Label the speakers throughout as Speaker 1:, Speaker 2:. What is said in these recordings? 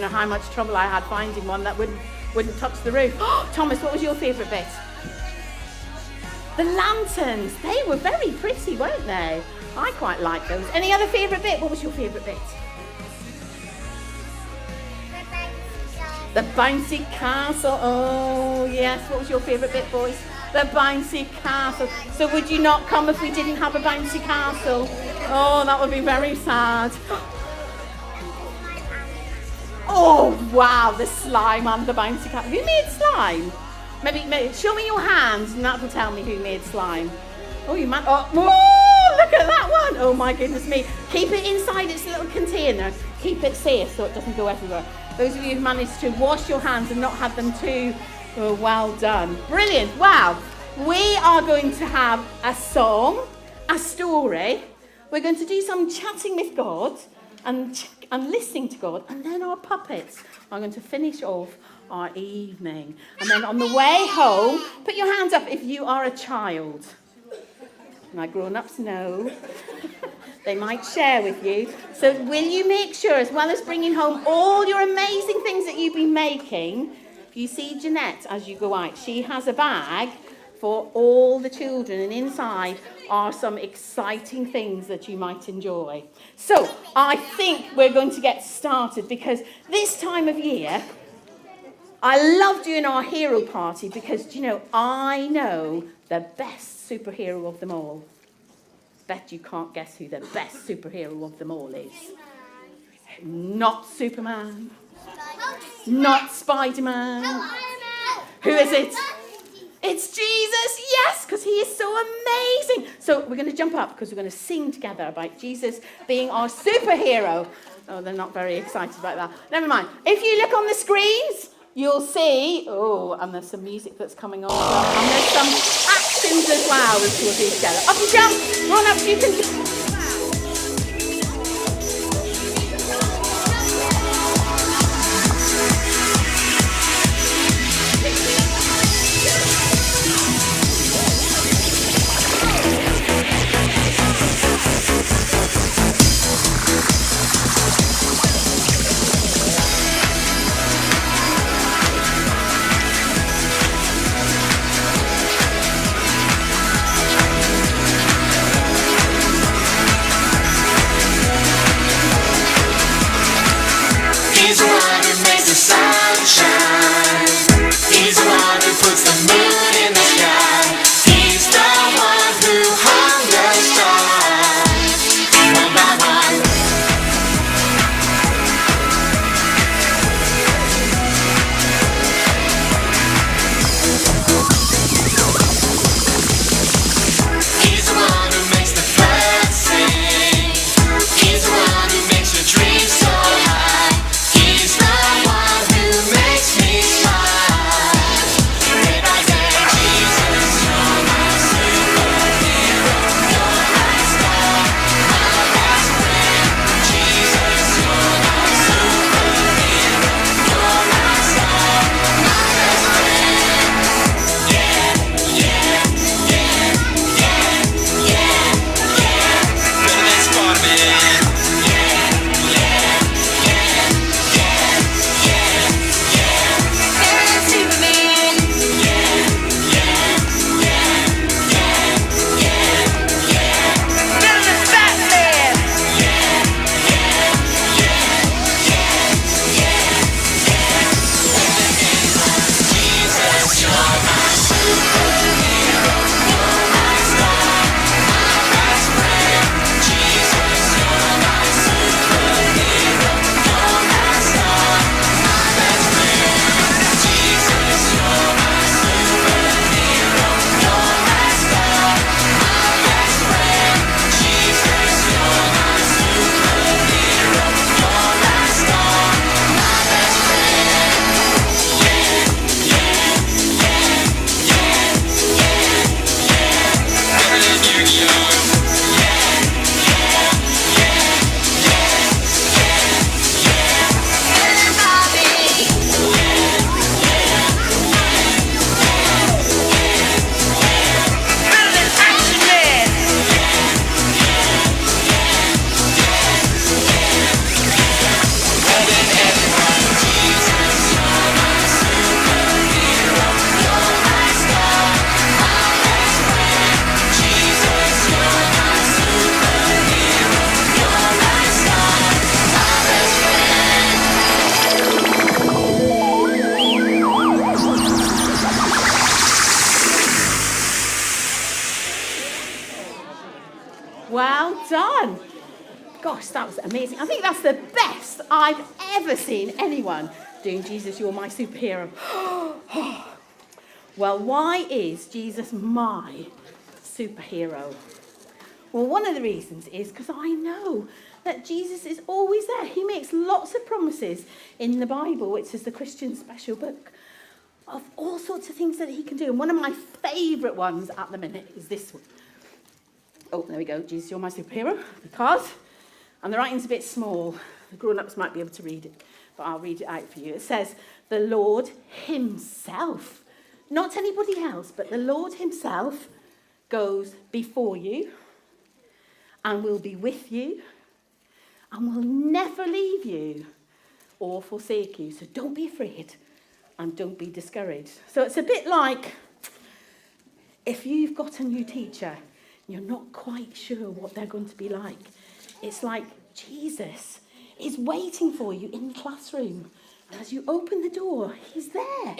Speaker 1: don't know how much trouble I had finding one that wouldn't touch the roof. Thomas, what was your favourite bit? The lanterns. They were very pretty, weren't they? I quite like those. Any other favourite bit? What was your favourite bit? The bouncy castle. Oh, yes. What was your favourite bit, boys? The bouncy castle. So would you not come if we didn't have a bouncy castle? Oh, that would be very sad. Oh, wow. The slime and the bouncy castle. Who made slime? Maybe show me your hands and that will tell me who made slime. Oh, you might. Oh, look at that one. Oh, my goodness me. Keep it inside its little container. Keep it safe so it doesn't go everywhere. Those of you who managed to wash your hands and not have them too, well done. Brilliant. Wow. We are going to have a song, a story. We're going to do some chatting with God and listening to God. And then our puppets are going to finish off our evening. And then on the way home, put your hands up if you are a child. My grown-ups know. They might share with you. So will you make sure, as well as bringing home all your amazing things that you've been making, if you see Jeanette as you go out, she has a bag for all the children, and inside are some exciting things that you might enjoy. So I think we're going to get started, because this time of year, I love doing our hero party because, do you know, I know the best superhero of them all. Bet you can't guess who the best superhero of them all is. Not Superman. Not Spider-Man. Who is it? It's Jesus, yes, because he is so amazing. So we're going to jump up because we're going to sing together about Jesus being our superhero. Oh, they're not very excited about that. Never mind. If you look on the screens, you'll see, and there's some music that's coming on, and there's some actions as well which we'll do together. Up and jump, run up, you can jump. Gosh, that was amazing. I think that's the best I've ever seen anyone doing Jesus, you're my superhero. Well, why is Jesus my superhero? Well, one of the reasons is because I know that Jesus is always there. He makes lots of promises in the Bible, which is the Christian special book, of all sorts of things that he can do. And one of my favourite ones at the minute is this one. Oh, there we go. Jesus, you're my superhero. Because, and the writing's a bit small. The grown-ups might be able to read it, but I'll read it out for you. It says, the Lord himself, not anybody else, but the Lord himself goes before you and will be with you and will never leave you or forsake you. So don't be afraid and don't be discouraged. So it's a bit like if you've got a new teacher, you're not quite sure what they're going to be like. It's like Jesus is waiting for you in the classroom. And as you open the door, he's there.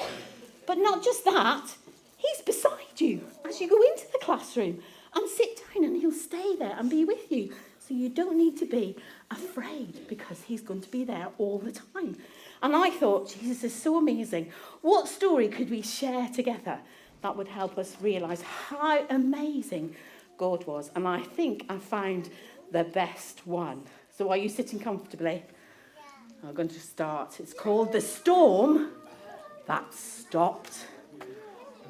Speaker 1: But not just that, he's beside you as you go into the classroom and sit down, and he'll stay there and be with you. So you don't need to be afraid because he's going to be there all the time. And I thought, Jesus is so amazing. What story could we share together that would help us realise how amazing God was? And I think I found the best one. So are you sitting comfortably? Yeah. I'm going to start. It's called The Storm That Stopped.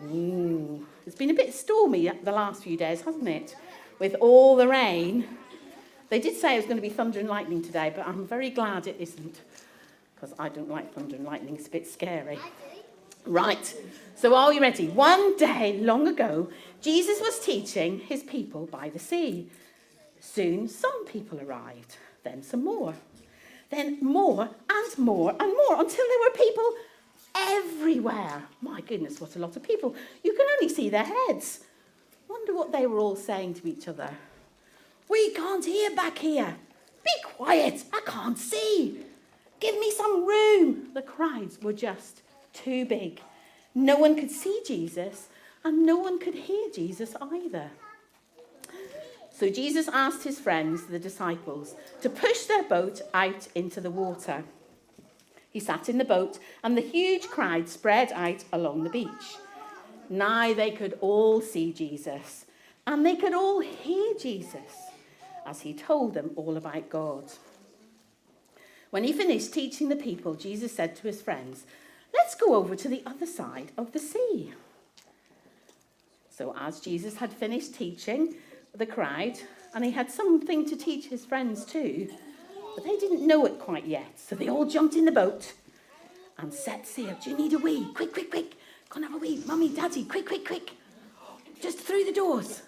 Speaker 1: Ooh. It's been a bit stormy the last few days, hasn't it? With all the rain. They did say it was going to be thunder and lightning today, but I'm very glad it isn't, because I don't like thunder and lightning. It's a bit scary. Right, so are we ready? One day long ago, Jesus was teaching his people by the sea. Soon some people arrived, then some more. Then more and more and more, until there were people everywhere. My goodness, what a lot of people. You can only see their heads. Wonder what they were all saying to each other. We can't hear back here. Be quiet, I can't see. Give me some room. The crowds were just too big. No one could see Jesus, and no one could hear Jesus either. So Jesus asked his friends, the disciples, to push their boat out into the water. He sat in the boat, and the huge crowd spread out along the beach. Now they could all see Jesus, and they could all hear Jesus as he told them all about God. When he finished teaching the people, Jesus said to his friends, let's go over to the other side of the sea. So as Jesus had finished teaching the crowd, and he had something to teach his friends too, but they didn't know it quite yet. So they all jumped in the boat and set sail. Do you need a wee? Quick, quick, quick. Go and have a wee. Mummy, Daddy, quick, quick, quick. Just through the doors.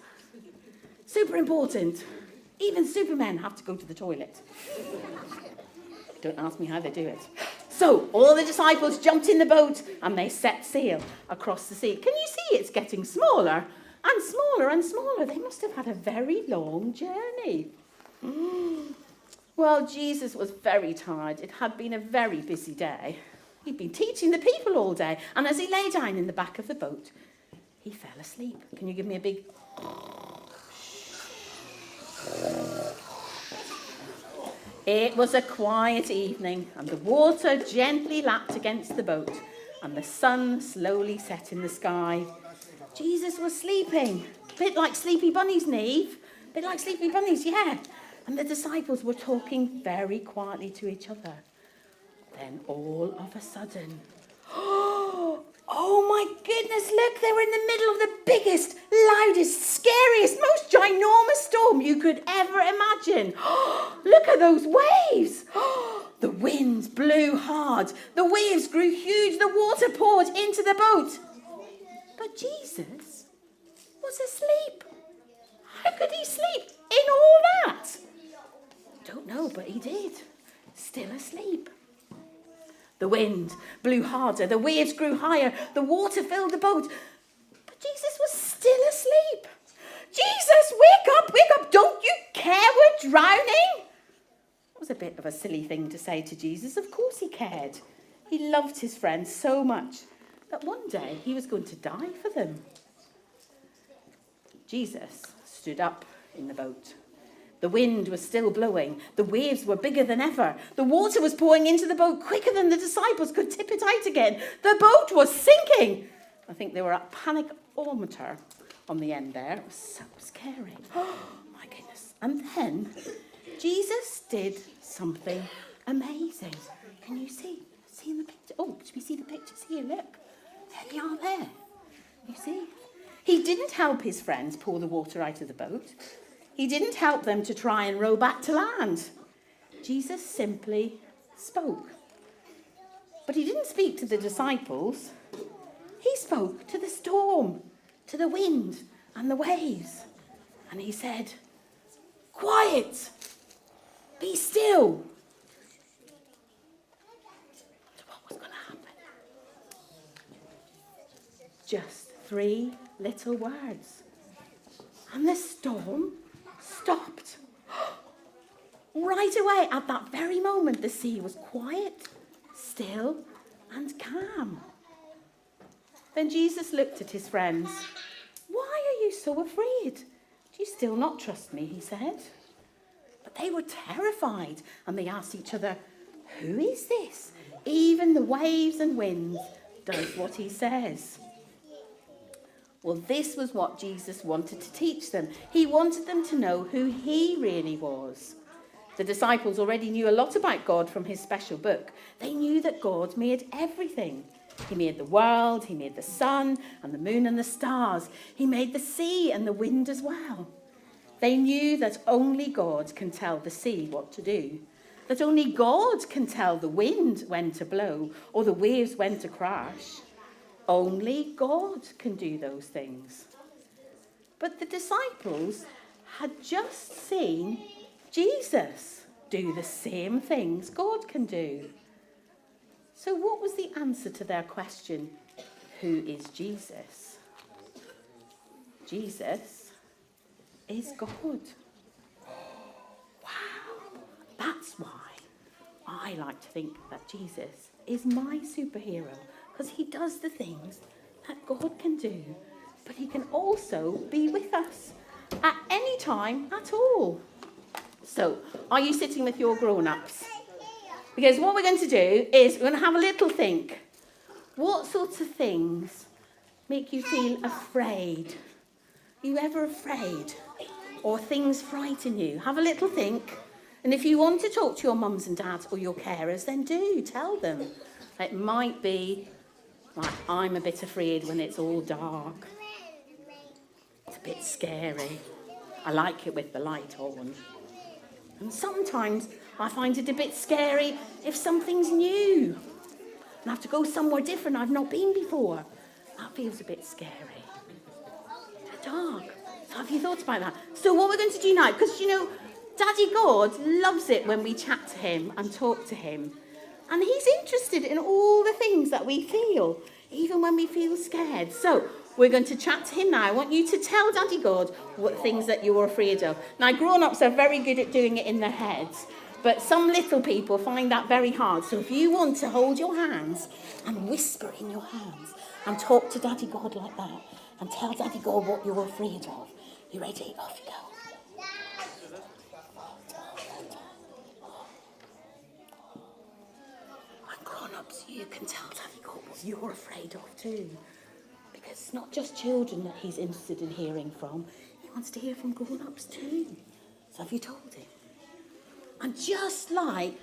Speaker 1: Super important. Even supermen have to go to the toilet. Don't ask me how they do it. So all the disciples jumped in the boat and they set sail across the sea. Can you see it's getting smaller and smaller and smaller? They must have had a very long journey. Well, Jesus was very tired. It had been a very busy day. He'd been teaching the people all day. And as he lay down in the back of the boat, he fell asleep. Can you give me a big... It was a quiet evening, and the water gently lapped against the boat, and the sun slowly set in the sky. Jesus was sleeping, a bit like sleepy bunnies, Neve. A bit like sleepy bunnies, yeah. And the disciples were talking very quietly to each other. Then all of a sudden, oh my goodness, look, they were in the middle of the biggest, loudest, scariest, most ginormous storm you could ever imagine. Look at those waves. The winds blew hard. The waves grew huge. The water poured into the boat. But Jesus was asleep. How could he sleep in all that? Don't know, but he did. Still asleep. The wind blew harder, the waves grew higher, the water filled the boat. But Jesus was still asleep. Jesus, wake up, don't you care we're drowning? It was a bit of a silly thing to say to Jesus. Of course he cared. He loved his friends so much that one day he was going to die for them. Jesus stood up in the boat, The wind was still blowing. The waves were bigger than ever. The water was pouring into the boat quicker than the disciples could tip it out again. The boat was sinking. I think they were at panic-o-meter on the end there. It was so scary. Oh, my goodness. And then Jesus did something amazing. Can you see? See in the picture? Oh, should we see the pictures here? Look. There they are there. You see? He didn't help his friends pour the water out of the boat. He didn't help them to try and row back to land. Jesus simply spoke. But he didn't speak to the disciples. He spoke to the storm, to the wind and the waves. And he said, "Quiet, be still." So what was going to happen? Just 3 little words. And the storm stopped. Right away, at that very moment, the sea was quiet, still, and calm. Then Jesus looked at his friends. "Why are you so afraid? Do you still not trust me?" he said. But they were terrified, and they asked each other, "Who is this? Even the waves and winds does what he says." Well, this was what Jesus wanted to teach them. He wanted them to know who he really was. The disciples already knew a lot about God from his special book. They knew that God made everything. He made the world, he made the sun and the moon and the stars. He made the sea and the wind as well. They knew that only God can tell the sea what to do. That only God can tell the wind when to blow or the waves when to crash. Only God can do those things. But the disciples had just seen Jesus do the same things God can do. So what was the answer to their question, who is Jesus? Jesus is God. Wow, that's why I like to think that Jesus is my superhero, because he does the things that God can do, but he can also be with us at any time at all. So, are you sitting with your grown-ups? Because what we're going to do is we're going to have a little think. What sorts of things make you feel afraid? Are you ever afraid? Or things frighten you? Have a little think. And if you want to talk to your mums and dads or your carers, then do tell them. It might be like, I'm a bit afraid when it's all dark. It's a bit scary. I like it with the light on. And sometimes I find it a bit scary if something's new. And I have to go somewhere different I've not been before. That feels a bit scary. It's dark. So have you thought about that? So what we're going to do now, because you know, Daddy God loves it when we chat to him and talk to him. And he's interested in all the things that we feel, even when we feel scared. So we're going to chat to him now. I want you to tell Daddy God what things that you're afraid of. Now, grown-ups are very good at doing it in their heads, but some little people find that very hard. So if you want to hold your hands and whisper in your hands and talk to Daddy God like that and tell Daddy God what you're afraid of. You ready? Off you go. Grown-ups, you can tell Daddy God what you're afraid of too. Because it's not just children that he's interested in hearing from. He wants to hear from grown-ups too. So have you told him? And just like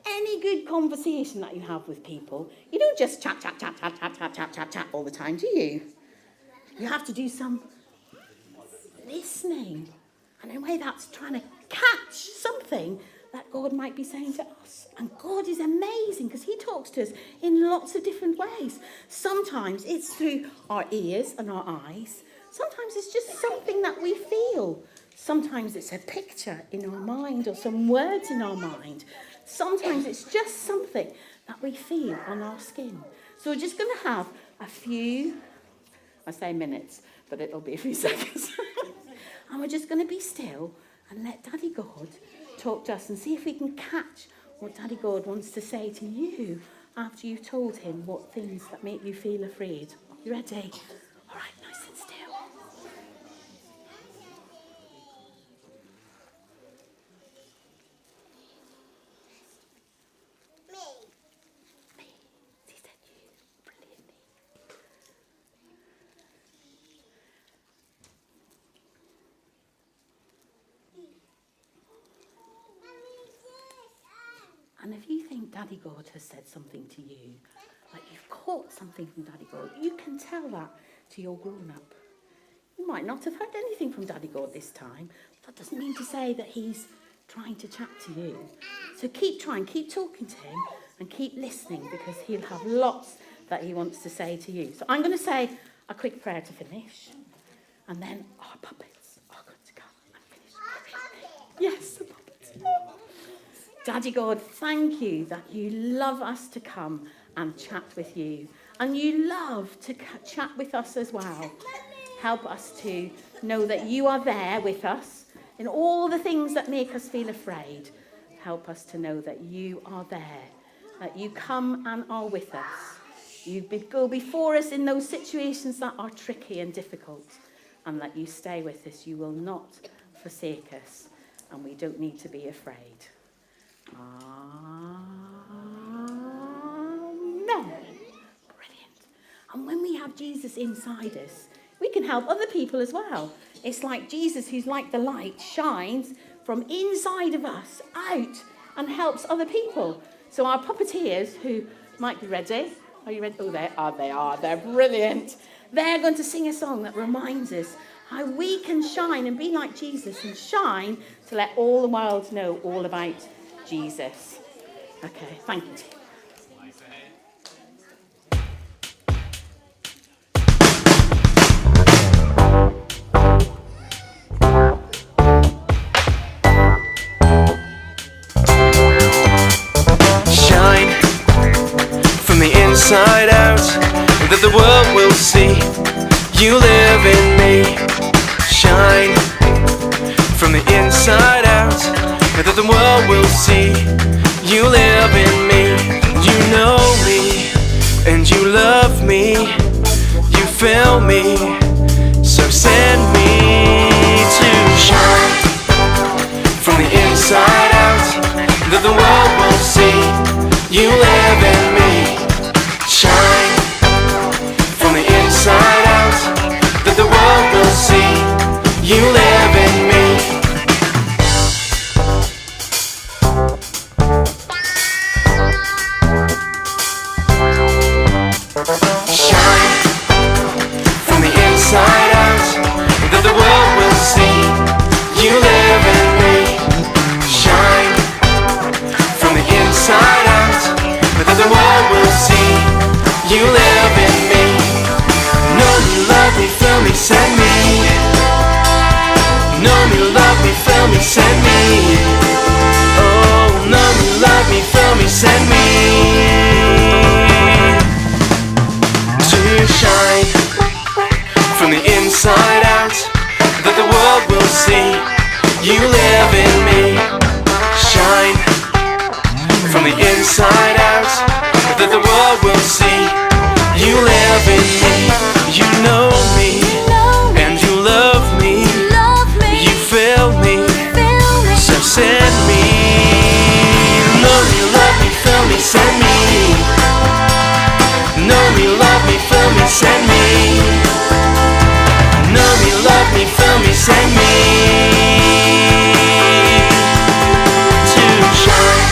Speaker 1: any good conversation that you have with people, you don't just chat all the time, do you? You have to do some listening. And in a way that's trying to catch something that God might be saying to us. And God is amazing because he talks to us in lots of different ways. Sometimes it's through our ears and our eyes. Sometimes it's just something that we feel. Sometimes it's a picture in our mind or some words in our mind. Sometimes it's just something that we feel on our skin. So we're just going to have a few, I say minutes, but it'll be a few seconds. And we're just going to be still and let Daddy God talk to us and see if we can catch what Daddy God wants to say to you after you've told him what things that make you feel afraid. You ready? All right, nice and still. And if you think Daddy God has said something to you, like you've caught something from Daddy God, you can tell that to your grown-up. You might not have heard anything from Daddy God this time. That doesn't mean to say that he's trying to chat to you. So keep trying, keep talking to him, and keep listening, because he'll have lots that he wants to say to you. So I'm going to say a quick prayer to finish, and then our puppets are going to come and finish. Yes, the puppets. Daddy God, thank you that you love us to come and chat with you, and you love to chat with us as well. Help us to know that you are there with us in all the things that make us feel afraid. Help us to know that you are there, that you come and are with us. You go before us in those situations that are tricky and difficult, and that you stay with us. You will not forsake us, and we don't need to be afraid. Amen. Brilliant. And when we have Jesus inside us, we can help other people as well. It's like Jesus, who's like the light, shines from inside of us out and helps other people. So our puppeteers, who might be ready. Are you ready? Oh, they are. They're brilliant. They're going to sing a song that reminds us how we can shine and be like Jesus and shine to let all the world know all about Jesus. Okay, thank you.
Speaker 2: Shine from the inside out, that the world will see you live in me. Shine from the inside out, that the world will see you live in me. You know me and you love me, you fill me, so send me to shine from the inside out, that the world will see you live in me. Shine from the inside out, that the world will see you live in me. Shine from the inside out, that the world will see you live in me. Shine from the inside out, that the world will see you live in me. Know me, love me, fill me, send me. Know me, love me, fill me, send me. Oh, know me, love me, fill me, send me. To shine from the inside out, that the world will see you live in me. Shine from the inside out, that the world will see you live in me. You know me and you love me, you fill me, so send me. Know me, love me, fill me, send me. Know me, love me, fill me, send me. Know me, love me, fill me, send me. To shine.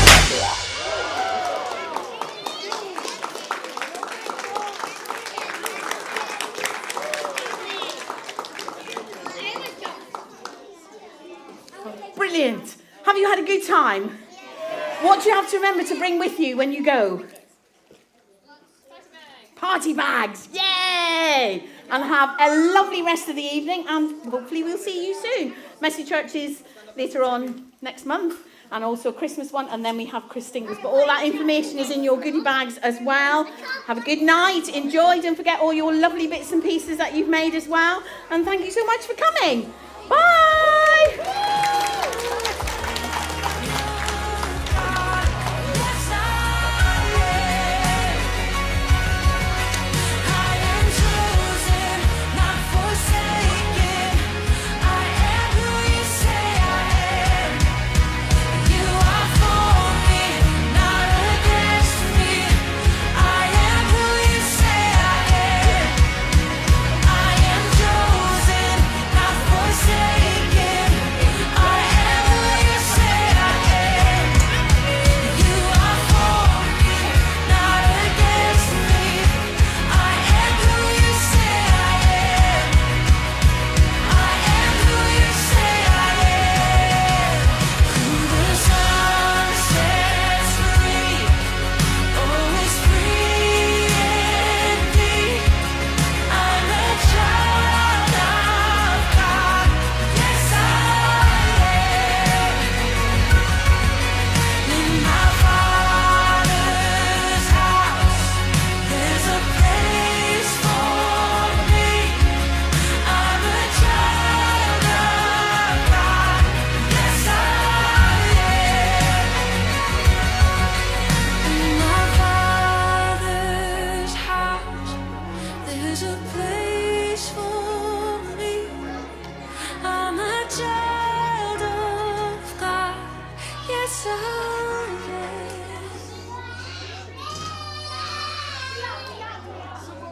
Speaker 1: Brilliant. Have you had a good time? What do you have to remember to bring with you when you go? Party bags. Yay! And have a lovely rest of the evening, and hopefully we'll see you soon. Messy Church is later on next month, and also a Christmas one, and then we have Christina's. But all that information is in your goodie bags as well. Have a good night. Enjoy. Don't forget all your lovely bits and pieces that you've made as well. And thank you so much for coming. Bye.